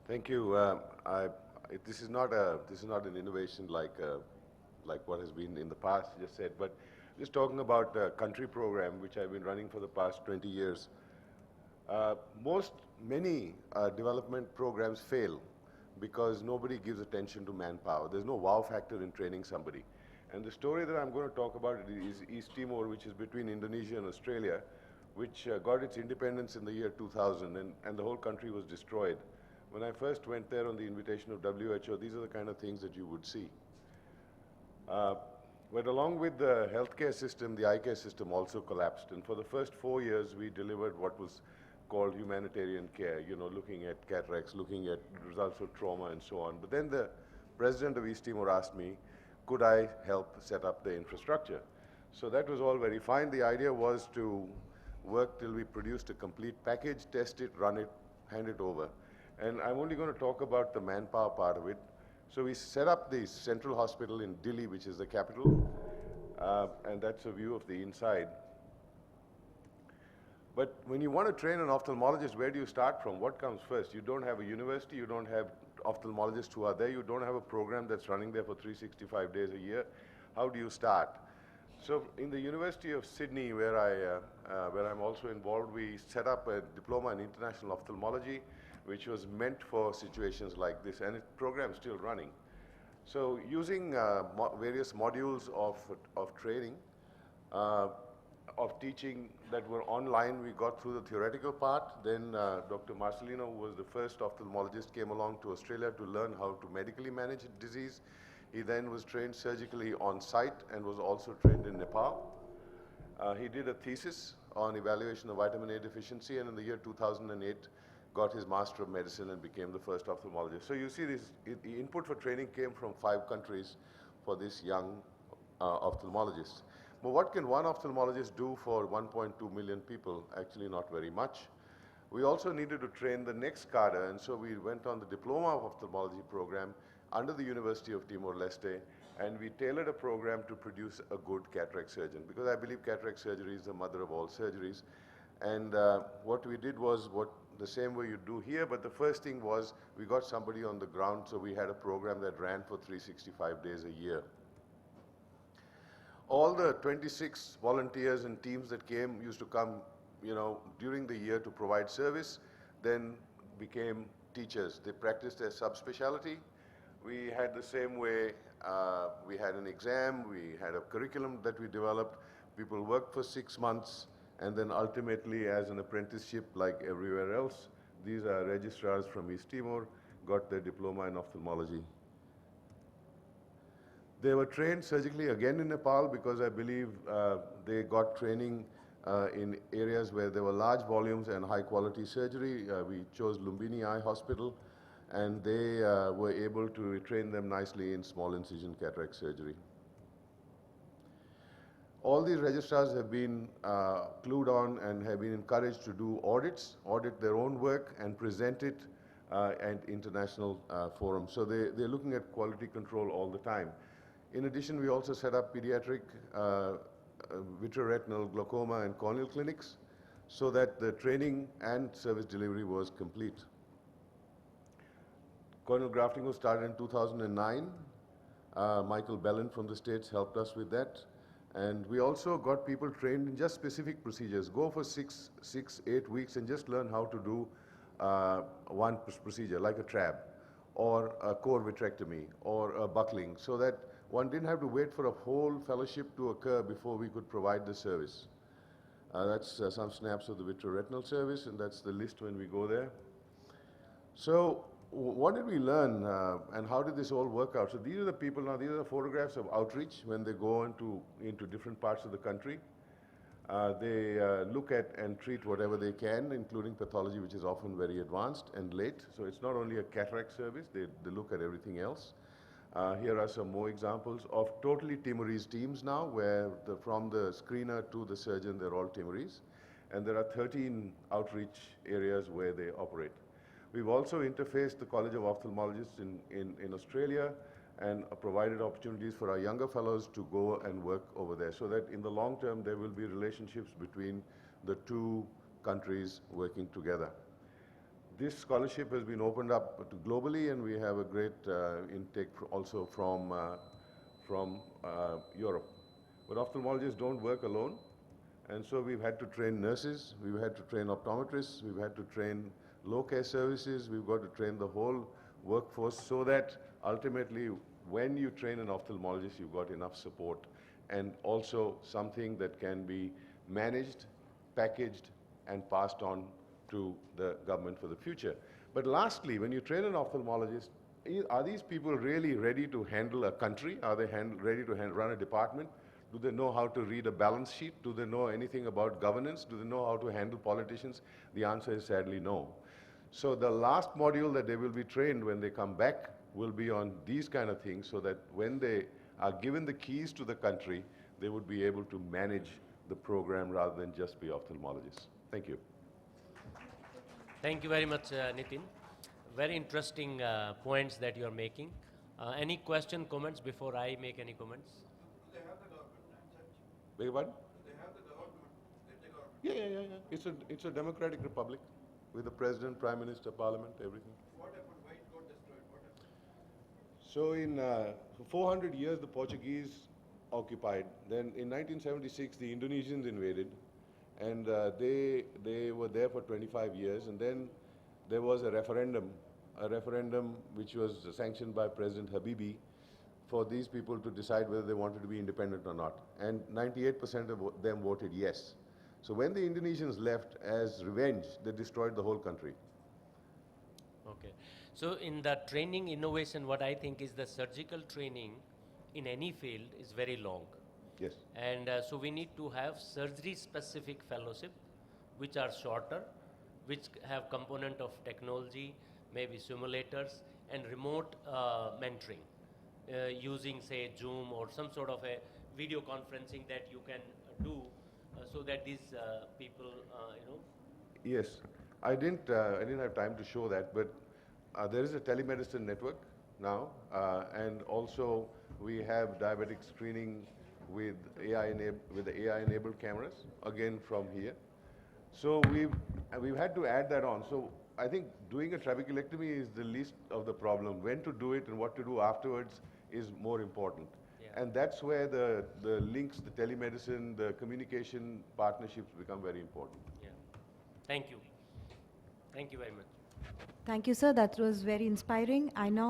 Thank you. This is not an innovation like what has been in the past. You just said, but just talking about a country program which I've been running for the past 20 years. Most many development programs fail because nobody gives attention to manpower. There's no wow factor in training somebody. And the story that I'm going to talk about is East Timor, which is between Indonesia and Australia, which got its independence in the year 2000, and the whole country was destroyed. When I first went there on the invitation of WHO, these are the kind of things that you would see. Uh, but along with the healthcare system, the eye care system also collapsed. And for the first 4 years, we delivered what was called humanitarian care, looking at cataracts, looking at results of trauma and so on. But then the president of East Timor asked me, could I help set up the infrastructure? So that was all very fine. The idea was to work till we produced a complete package, test it, run it, hand it over. And I'm only going to talk about the manpower part of it. So we set up the central hospital in Dili, which is the capital, and that's a view of the inside. But when you want to train an ophthalmologist, where do you start from? What comes first? You don't have a university, you don't have ophthalmologists who are there, you don't have a program that's running there for 365 days a year. How do you start? So in the University of Sydney, where I'm also involved, we set up a diploma in international ophthalmology, which was meant for situations like this, and the program is still running. So using various modules of training, of teaching that were online, we got through the theoretical part. Then Dr. Marcelino, who was the first ophthalmologist, came along to Australia to learn how to medically manage a disease. He then was trained surgically on site and was also trained in Nepal. He did a thesis on evaluation of vitamin A deficiency, and in the year 2008 got his Master of Medicine and became the first ophthalmologist. So you see, the input for training came from 5 countries for this young ophthalmologist. But what can one ophthalmologist do for 1.2 million people? Actually not very much. We also needed to train the next cadre, and so we went on the Diploma of Ophthalmology program under the University of Timor-Leste, and we tailored a program to produce a good cataract surgeon, because I believe cataract surgery is the mother of all surgeries. And what we did was the same way you do here, but the first thing was we got somebody on the ground, so we had a program that ran for 365 days a year. All the 26 volunteers and teams that came used to come, during the year to provide service, then became teachers. They practiced their subspecialty. We had the same way, we had an exam, we had a curriculum that we developed. People worked for 6 months, and then ultimately as an apprenticeship like everywhere else, these are registrars from East Timor, got their diploma in ophthalmology. They were trained surgically again in Nepal because I believe they got training in areas where there were large volumes and high quality surgery. We chose Lumbini Eye Hospital, and they were able to train them nicely in small incision cataract surgery. All these registrars have been clued on and have been encouraged to do audits, audit their own work and present it at international forums. So they're looking at quality control all the time. In addition, we also set up pediatric vitreoretinal glaucoma and corneal clinics so that the training and service delivery was complete. Corneal grafting was started in 2009. Michael Bellin from the States helped us with that. And we also got people trained in just specific procedures. Go for 8 weeks and just learn how to do one procedure, like a trab, or a core vitrectomy, or a buckling, so that one didn't have to wait for a whole fellowship to occur before we could provide the service. That's some snaps of the vitreoretinal service, and that's the list when we go there. So what did we learn, and how did this all work out? So these are the people now, these are the photographs of outreach when they go into different parts of the country. They look at and treat whatever they can, including pathology, which is often very advanced and late. So it's not only a cataract service, they look at everything else. Here are some more examples of totally Timorese teams now, where from the screener to the surgeon, they're all Timorese. And there are 13 outreach areas where they operate. We've also interfaced the College of Ophthalmologists in Australia and provided opportunities for our younger fellows to go and work over there, so that in the long term there will be relationships between the 2 countries working together. this scholarship has been opened up to globally, and we have a great intake also from Europe. But ophthalmologists don't work alone, and so we've had to train nurses, we've had to train optometrists, we've had to train low care services, we've got to train the whole workforce so that ultimately when you train an ophthalmologist, you've got enough support and also something that can be managed, packaged, and passed on to the government for the future. But lastly, when you train an ophthalmologist, are these people really ready to handle a country? Are they ready to run a department? Do they know how to read a balance sheet? Do they know anything about governance? Do they know how to handle politicians? The answer is sadly no. So the last module that they will be trained when they come back will be on these kind of things so that when they are given the keys to the country, they would be able to manage the program rather than just be ophthalmologists. Thank you. Thank you very much, Nitin. Very interesting points that you are making. Any question, comments before I make any comments? They have the government and such. Beg your pardon? They have the government. They take our. Yeah. It's a democratic republic with the president, prime minister, parliament, everything. What happened? Why it got destroyed? What happened? So in for 400 years, the Portuguese occupied. Then in 1976, the Indonesians invaded, and they were there for 25 years. And then there was a referendum which was sanctioned by President Habibie for these people to decide whether they wanted to be independent or not. And 98% of them voted yes. So when the Indonesians left, as revenge, they destroyed the whole country. Okay. So in the training innovation, what I think is the surgical training in any field is very long. Yes. And so we need to have surgery-specific fellowship, which are shorter, which have component of technology, maybe simulators, and remote mentoring, using, say, Zoom or some sort of a video conferencing that you can do so that these people, Yes, I didn't have time to show that, but there is a telemedicine network now, and also we have diabetic screening with the AI-enabled cameras, again from here. So we've had to add that on. So I think doing a trabeculectomy is the least of the problem. When to do it and what to do afterwards is more important. Yeah. And that's where the links, the telemedicine, the communication partnerships become very important. yeah. Thank you. Thank you very much. Thank you, sir. That was very inspiring. I now